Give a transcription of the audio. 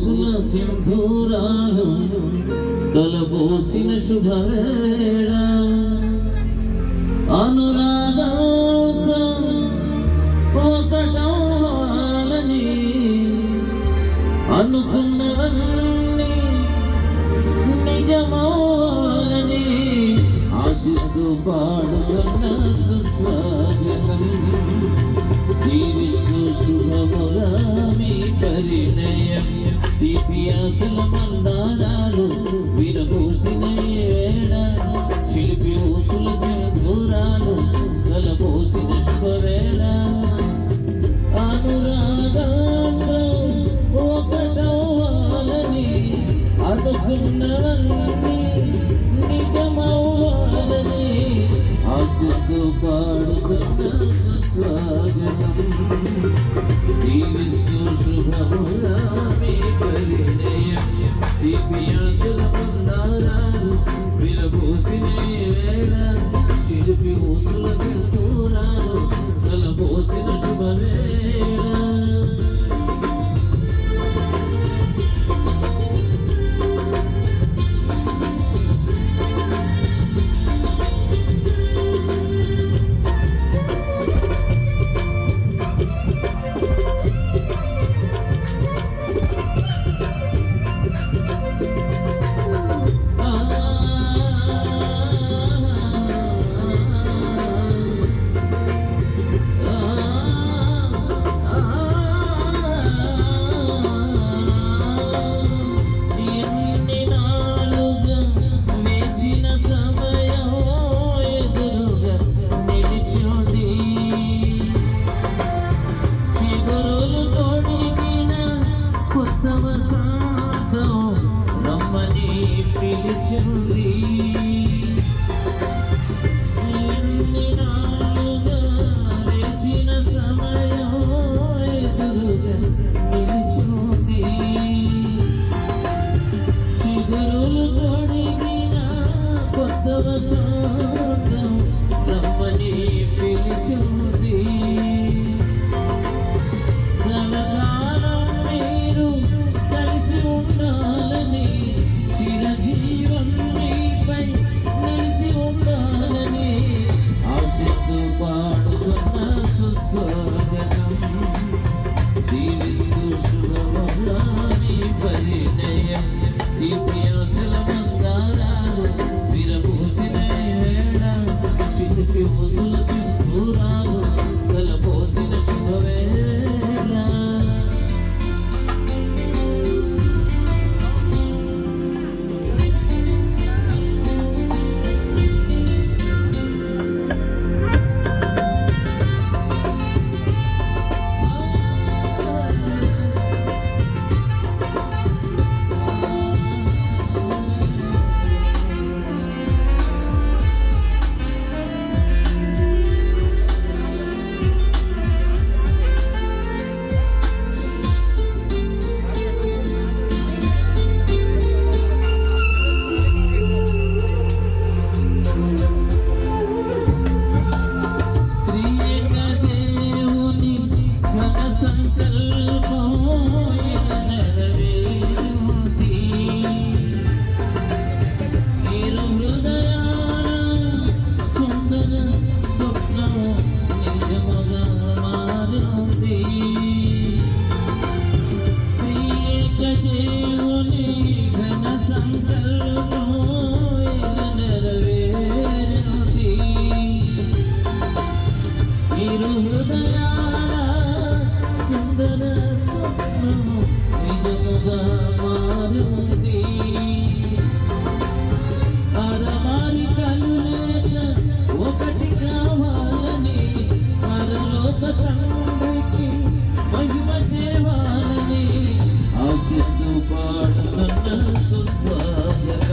ఊసుల సింధూరాలు కలబోసిన శుభవేళ అనురాగంతో ఒకటవ్వాలని అనుకున్నవన్నీ నిజమవ్వాలని ఆశిస్తూ పాడుతున్న సుస్వాగతం దీవిస్తూ శుభముగా మీ పరిణయం దీప్యాసల మందారాలు విరబూసిన వేళ చిలిపి ఊసుల సింధూరాలు కలబోసిన శుభవేళ అనురాగంతో ఒకటవ్వాలని అనుకున్నవన్నీ నిజమవ్వాలని ఆశిస్తూ పాడుతున్న సుస్వాగతం దీవిస్తూ శుభముగా మీ పరిణయం దీప్యాసుల మందారాలు విరబూసిన వేళ చిలిపి ఊసుల సింధూరాలు కలబోసిన శుభవేళ రమ్మని పిలిచింది ఎన్ని నాలుగా వేచిన సమయం ఎదురుగా నిలిచింది చిగురులు తొడిగిన కొత్త వసంతం రమ్మని పిలిచింది ఉండాలని చిరజీవం నీపై నిలిచి ఉండాలని ఆశిస్తూ పాడుతున్న సుస్వాగతం దీవిస్తూ శుభముగా మీ పరిణయం దీప్యాసుల మందారాలు విరబూసిన వేళ చిలిపి ఊసుల సింధూరాలు కలబోసిన శుభవేళ ఒకటి కావాలని పరలోక తండ్రికి మహిమ దేవాలని ఆశిస్తూ పాడుతున్న సుస్వాగతం